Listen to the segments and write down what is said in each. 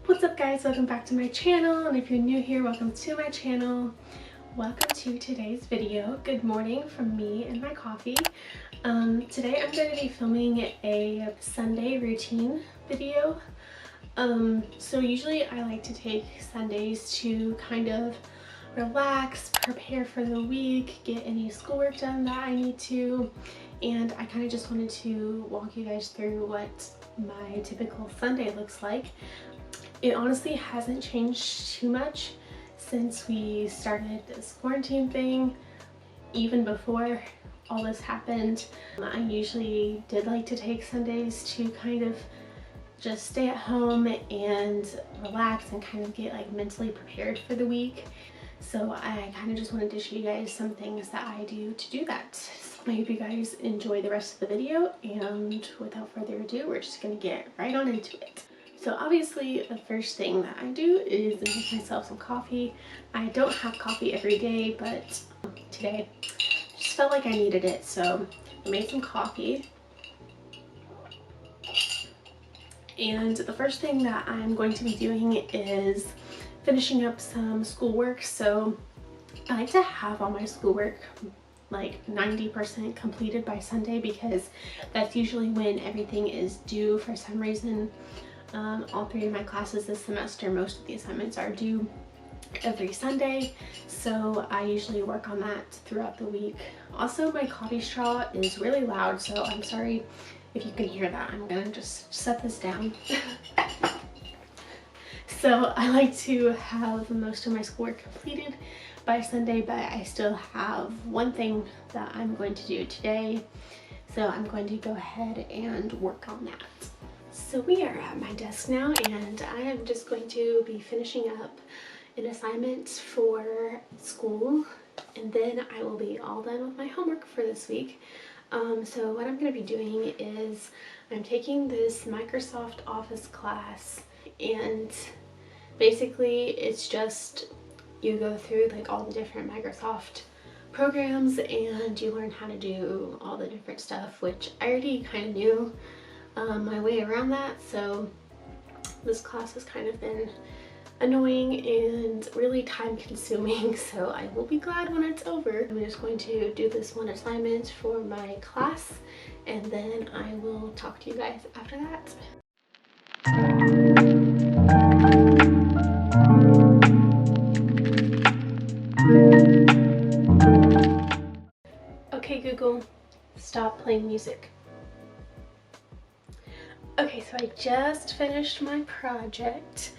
What's up guys, welcome back to my channel, and if you're new here, welcome to my channel. Welcome to today's video. Good morning from me and my coffee. Today I'm going to be filming a Sunday routine video. So usually I like to take Sundays to kind of relax, prepare for the week, get any schoolwork done that I need to, and I kind of just wanted to walk you guys through what my typical Sunday looks like. It honestly hasn't changed too much since we started this quarantine thing. Even before all this happened, I usually did like to take Sundays to kind of just stay at home and relax and kind of get like mentally prepared for the week. So I kind of just wanted to show you guys some things that I do to do that. So I hope you guys enjoy the rest of the video, and without further ado, we're just gonna get right on into it. So obviously the first thing that I do is make myself some coffee. I don't have coffee every day, but today I just felt like I needed it, so I made some coffee. And the first thing that I'm going to be doing is finishing up some schoolwork. So I like to have all my schoolwork like 90% completed by Sunday, because that's usually when everything is due. For some reason, all three of my classes this semester, most of the assignments are due every Sunday, so I usually work on that throughout the week. Also, my coffee straw is really loud, so I'm sorry if you can hear that. I'm gonna just set this down. So I like to have most of my schoolwork completed by Sunday, but I still have one thing that I'm going to do today, so I'm going to go ahead and work on that. So we are at my desk now, and I am just going to be finishing up an assignment for school, and then I will be all done with my homework for this week. So what I'm going to be doing is I'm taking this Microsoft Office class, and basically it's just you go through like all the different Microsoft programs and you learn how to do all the different stuff, which I already kind of knew my way around that. So this class has kind of been annoying and really time consuming, so I will be glad when it's over. I'm just going to do this one assignment for my class, and then I will talk to you guys after that. Okay Google, stop playing music. Okay, so I just finished my project.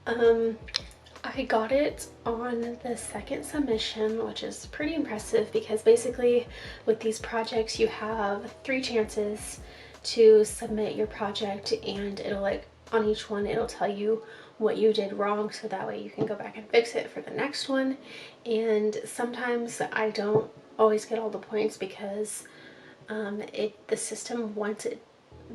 I got it on the second submission, which is pretty impressive, because basically with these projects you have 3 chances to submit your project, and it'll like on each one it'll tell you what you did wrong, so that way you can go back and fix it for the next one. And sometimes I don't always get all the points because the system wants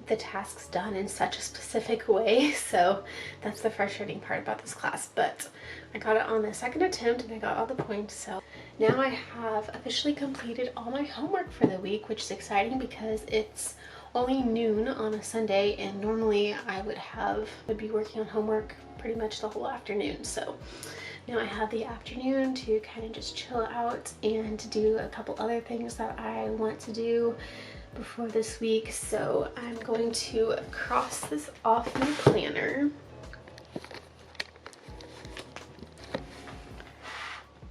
the tasks done in such a specific way, so that's the frustrating part about this class. But I got it on the second attempt and I got all the points, so now I have officially completed all my homework for the week, which is exciting because it's only noon on a Sunday, and normally I would be working on homework pretty much the whole afternoon. So now I have the afternoon to kind of just chill out and do a couple other things that I want to do before this week. So I'm going to cross this off my planner.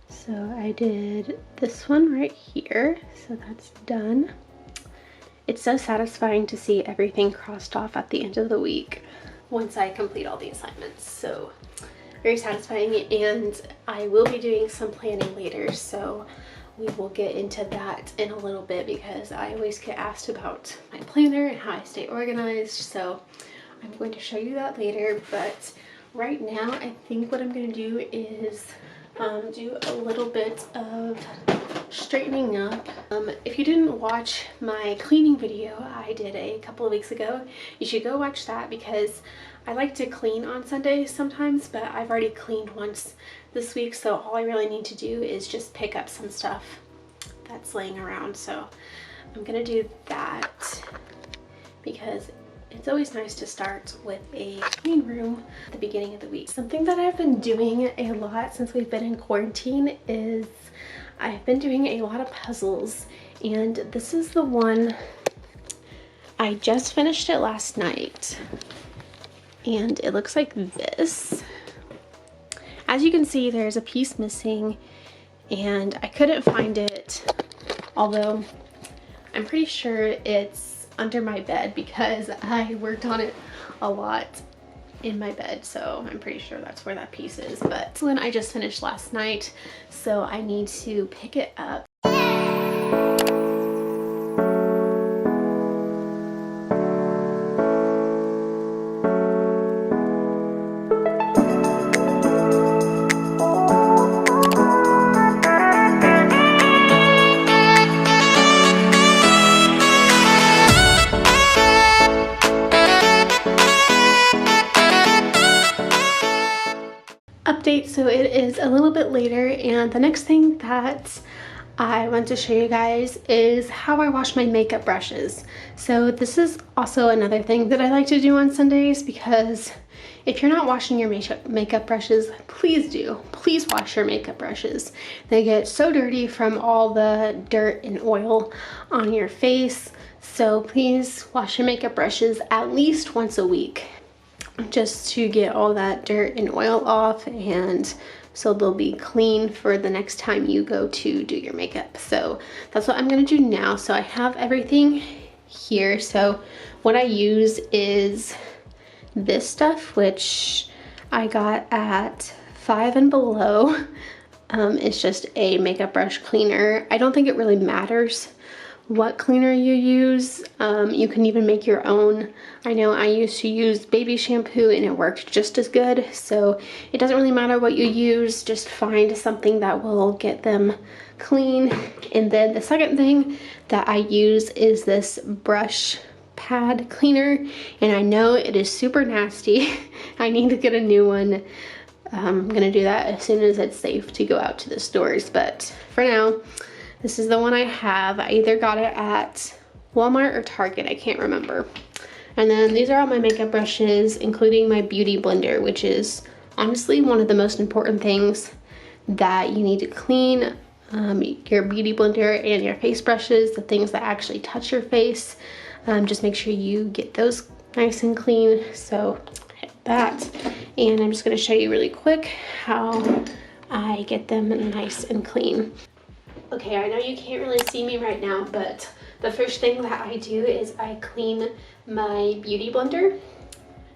So I did this one right here, so that's done. It's so satisfying to see everything crossed off at the end of the week once I complete all the assignments. So very satisfying, and I will be doing some planning later, so we will get into that in a little bit, because I always get asked about my planner and how I stay organized, so I'm going to show you that later. But right now I think what I'm going to do is do a little bit of straightening up. If you didn't watch my cleaning video I did a couple of weeks ago, you should go watch that, because I like to clean on Sundays sometimes, but I've already cleaned once this week, so all I really need to do is just pick up some stuff that's laying around. So I'm gonna do that because it's always nice to start with a clean room at the beginning of the week. Something that I've been doing a lot since we've been in quarantine is I've been doing a lot of puzzles, and this is the one. I just finished it last night, and it looks like this. As you can see, there's a piece missing, and I couldn't find it, although I'm pretty sure it's under my bed because I worked on it a lot in my bed, so I'm pretty sure that's where that piece is. But this one I just finished last night, so I need to pick it up. Update, so it is a little bit later, and the next thing that I want to show you guys is how I wash my makeup brushes. So this is also another thing that I like to do on Sundays, because if you're not washing your makeup brushes, please do. Please wash your makeup brushes. They get so dirty from all the dirt and oil on your face. So please wash your makeup brushes at least once a week, just to get all that dirt and oil off, and so they'll be clean for the next time you go to do your makeup. So that's what I'm gonna do now. So I have everything here. So what I use is this stuff, which I got at Five and Below. It's just a makeup brush cleaner. I don't think it really matters what cleaner you use. You can even make your own. I know I used to use baby shampoo and it worked just as good, so it doesn't really matter what you use. Just find something that will get them clean. And then the second thing that I use is this brush pad cleaner, and I know it is super nasty. I need to get a new one. I'm gonna do that as soon as it's safe to go out to the stores, but for now, this is the one I have. I either got it at Walmart or Target, I can't remember. And then these are all my makeup brushes, including my beauty blender, which is honestly one of the most important things that you need to clean. Your beauty blender and your face brushes, the things that actually touch your face. Just make sure you get those nice and clean. So that, and I'm just gonna show you really quick how I get them nice and clean. Okay, I know you can't really see me right now, but the first thing that I do is I clean my beauty blender.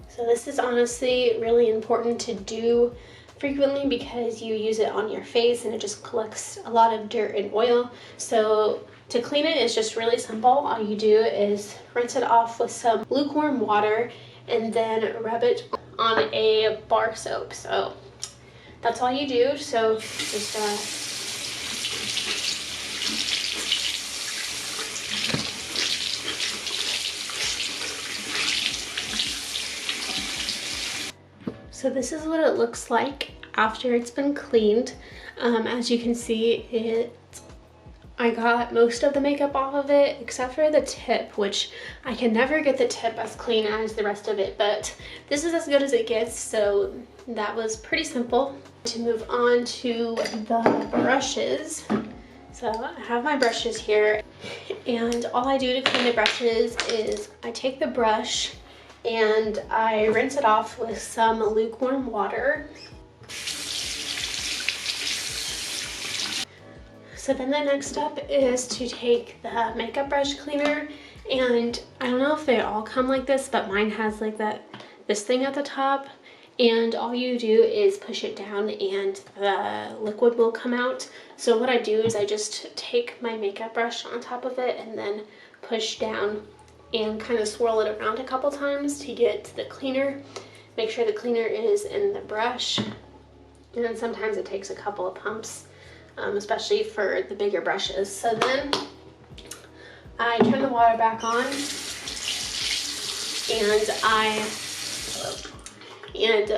So this is honestly really important to do frequently because you use it on your face and it just collects a lot of dirt and oil. So to clean it is just really simple. All you do is rinse it off with some lukewarm water and then rub it on a bar soap. So that's all you do. So just so this is what it looks like after it's been cleaned. As you can see, I got most of the makeup off of it except for the tip, which I can never get the tip as clean as the rest of it, but this is as good as it gets, so that was pretty simple. To move on to the brushes. So I have my brushes here, and all I do to clean the brushes is I take the brush and I rinse it off with some lukewarm water. So then the next step is to take the makeup brush cleaner, and I don't know if they all come like this, but mine has like this thing at the top, and all you do is push it down and the liquid will come out. So what I do is I just take my makeup brush on top of it and then push down and kind of swirl it around a couple times to get the cleaner. Make sure the cleaner is in the brush, and then sometimes it takes a couple of pumps, especially for the bigger brushes. So then I turn the water back on and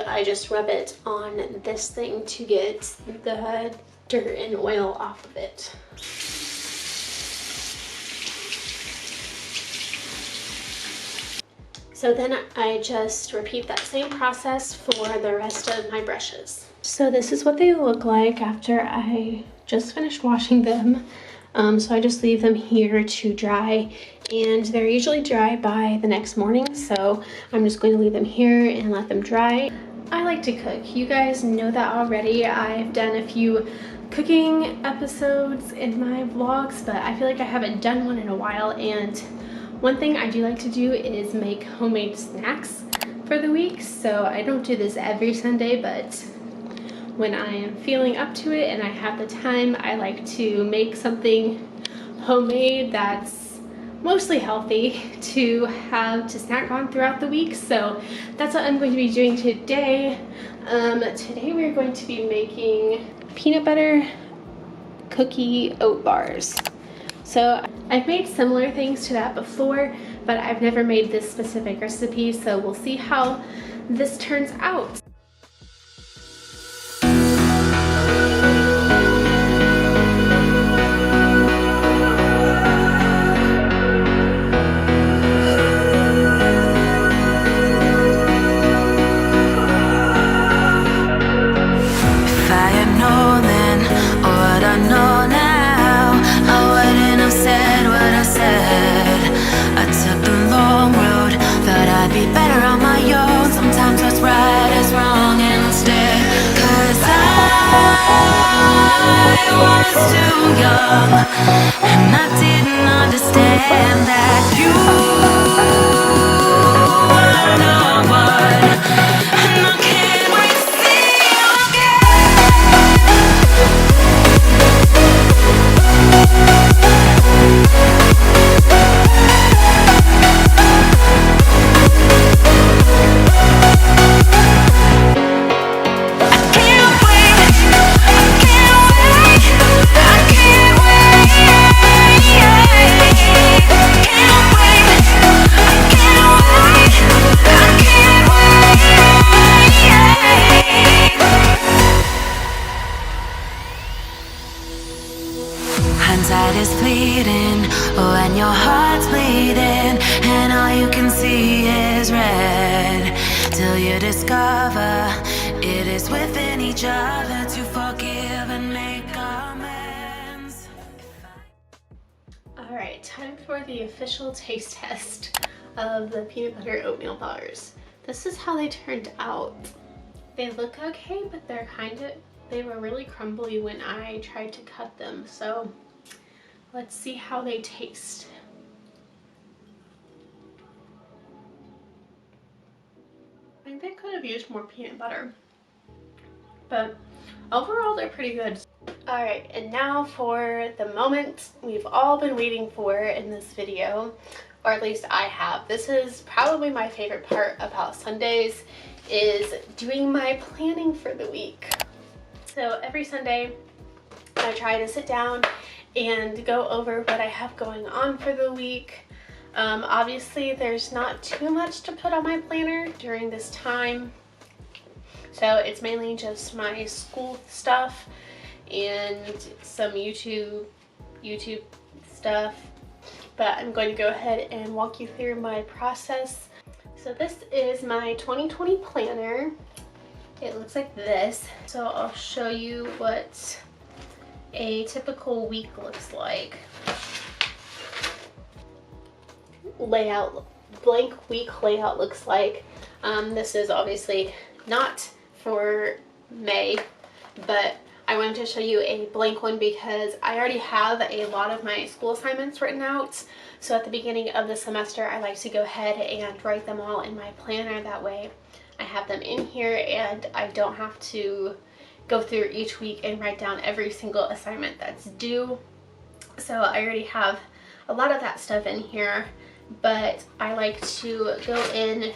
I just rub it on this thing to get the dirt and oil off of it. So then I just repeat that same process for the rest of my brushes. So this is what they look like after I just finished washing them. So I just leave them here to dry, and they're usually dry by the next morning. So I'm just going to leave them here and let them dry. I like to cook. You guys know that already. I've done a few cooking episodes in my vlogs, but I feel like I haven't done one in a while. And one thing I do like to do is make homemade snacks for the week. So I don't do this every Sunday, but when I am feeling up to it and I have the time, I like to make something homemade that's mostly healthy to have to snack on throughout the week. So that's what I'm going to be doing today. Today we're going to be making peanut butter cookie oat bars. So I've made similar things to that before, but I've never made this specific recipe, so we'll see how this turns out. Too young, and I didn't understand that you were no one, and I can't wait to see you hindsight is fleeting when your heart's bleeding and all you can see is red, till you discover it is within each other to forgive and make amends. Alright, time for the official taste test of the peanut butter oatmeal bars. This is how they turned out. They look okay, but they were really crumbly when I tried to cut them, so let's see how they taste. I think they could have used more peanut butter, but overall they're pretty good. Alright, and now for the moment we've all been waiting for in this video, or at least I have. This is probably my favorite part about Sundays, is doing my planning for the week. So every Sunday I try to sit down and go over what I have going on for the week. Obviously there's not too much to put on my planner during this time, so it's mainly just my school stuff and some YouTube stuff, but I'm going to go ahead and walk you through my process. So this is my 2020 planner. It looks like this. So I'll show you what a typical week looks like. Blank week layout looks like. This is obviously not for May, but I wanted to show you a blank one because I already have a lot of my school assignments written out. So at the beginning of the semester, I like to go ahead and write them all in my planner. That way I have them in here and I don't have to go through each week and write down every single assignment that's due. So I already have a lot of that stuff in here, but I like to go in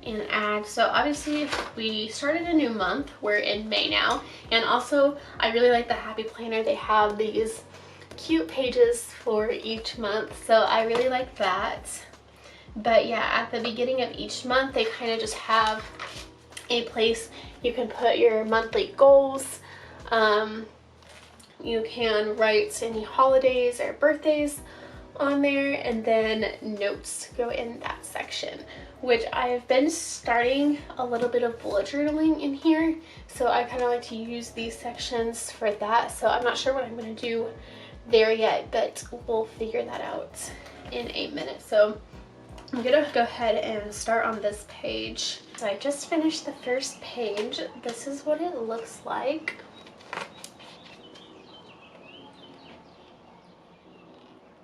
and add. So obviously we started a new month, we're in May now, and also I really like the Happy Planner. They have these cute pages for each month, so I really like that. But yeah, at the beginning of each month they kind of just have a place you can put your monthly goals. You can write any holidays or birthdays on there, and then notes go in that section, which I've been starting a little bit of bullet journaling in here, so I kind of like to use these sections for that. So I'm not sure what I'm going to do there yet, but we'll figure that out in a minute. So I'm gonna go ahead and start on this page. So I just finished the first page. This is what it looks like.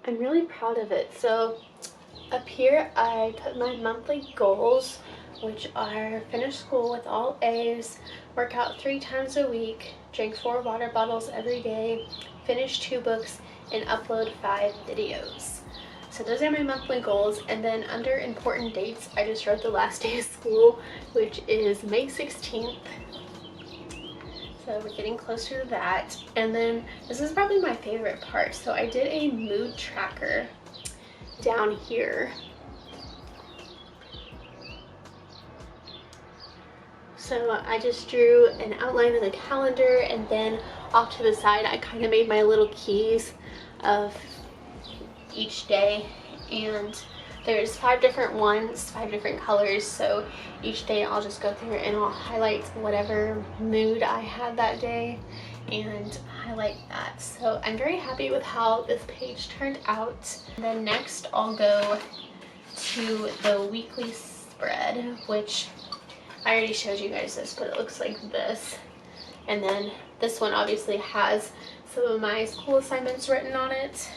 I'm really proud of it. So up here I put my monthly goals, which are finish school with all A's, work out 3 times a week, drink 4 water bottles every day, finish 2 books, and upload 5 videos. So those are my monthly goals. And then under important dates, I just wrote the last day of school, which is May 16th. So we're getting closer to that. And then this is probably my favorite part. So I did a mood tracker down here. So I just drew an outline of the calendar, and then off to the side I kind of made my little keys of each day, and there's 5 different ones, 5 different colors. So each day I'll just go through and I'll highlight whatever mood I had that day and highlight that. So I'm very happy with how this page turned out. And then next I'll go to the weekly spread, which I already showed you guys this, but it looks like this. And then this one obviously has some of my school assignments written on it.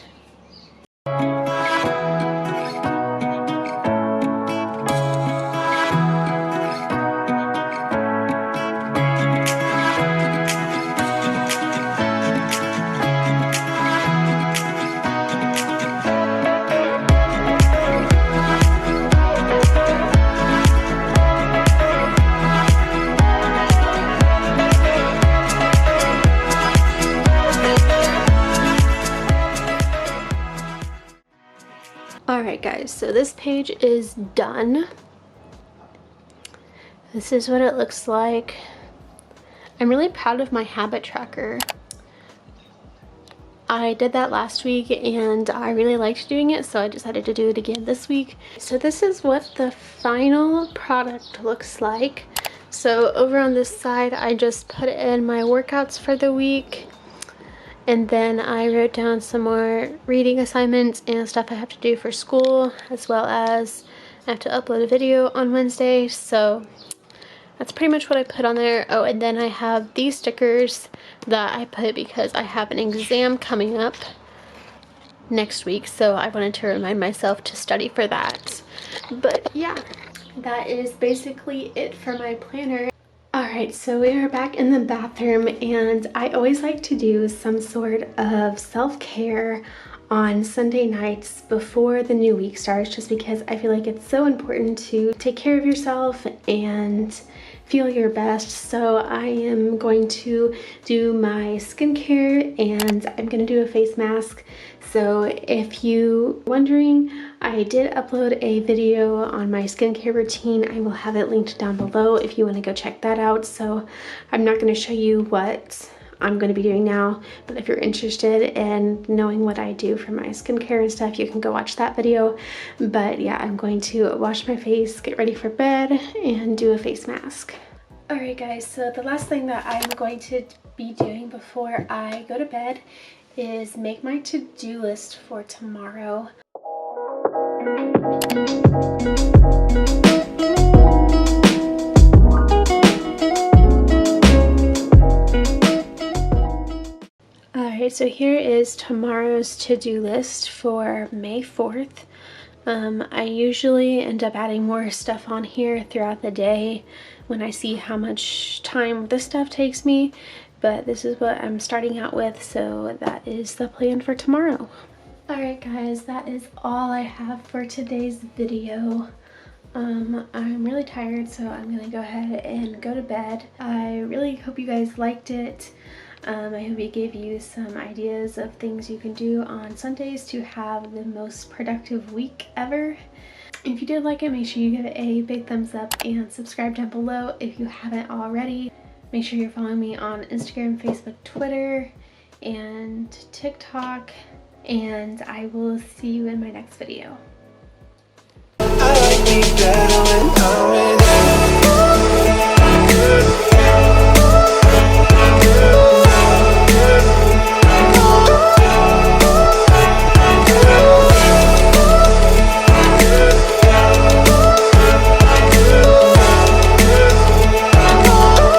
Alright guys, so this page is done. This is what it looks like. I'm really proud of my habit tracker. I did that last week and I really liked doing it, so I decided to do it again this week. So this is what the final product looks like. So over on this side I just put in my workouts for the week. And then I wrote down some more reading assignments and stuff I have to do for school, as well as I have to upload a video on Wednesday. So that's pretty much what I put on there. Oh, and then I have these stickers that I put because I have an exam coming up next week. So I wanted to remind myself to study for that. But yeah, that is basically it for my planner. Alright, so we are back in the bathroom, and I always like to do some sort of self-care on Sunday nights before the new week starts, just because I feel like it's so important to take care of yourself and feel your best. So I am going to do my skincare, and I'm going to do a face mask. So if you are wondering, I did upload a video on my skincare routine. I will have it linked down below if you want to go check that out. So I'm not going to show you what I'm going to be doing now, but if you're interested in knowing what I do for my skincare and stuff, you can go watch that video. But yeah, I'm going to wash my face, get ready for bed, and do a face mask. Alright guys, so the last thing that I'm going to be doing before I go to bed is make my to-do list for tomorrow. Alright, so here is tomorrow's to-do list for May 4th. I usually end up adding more stuff on here throughout the day when I see how much time this stuff takes me, but this is what I'm starting out with, so that is the plan for tomorrow. Alright guys, that is all I have for today's video. I'm really tired, so I'm gonna go ahead and go to bed. I really hope you guys liked it. I hope it gave you some ideas of things you can do on Sundays to have the most productive week ever. If you did like it, make sure you give it a big thumbs up and subscribe down below if you haven't already. Make sure you're following me on Instagram, Facebook, Twitter, and TikTok. and I will see you in my next video. I like me better when I'm with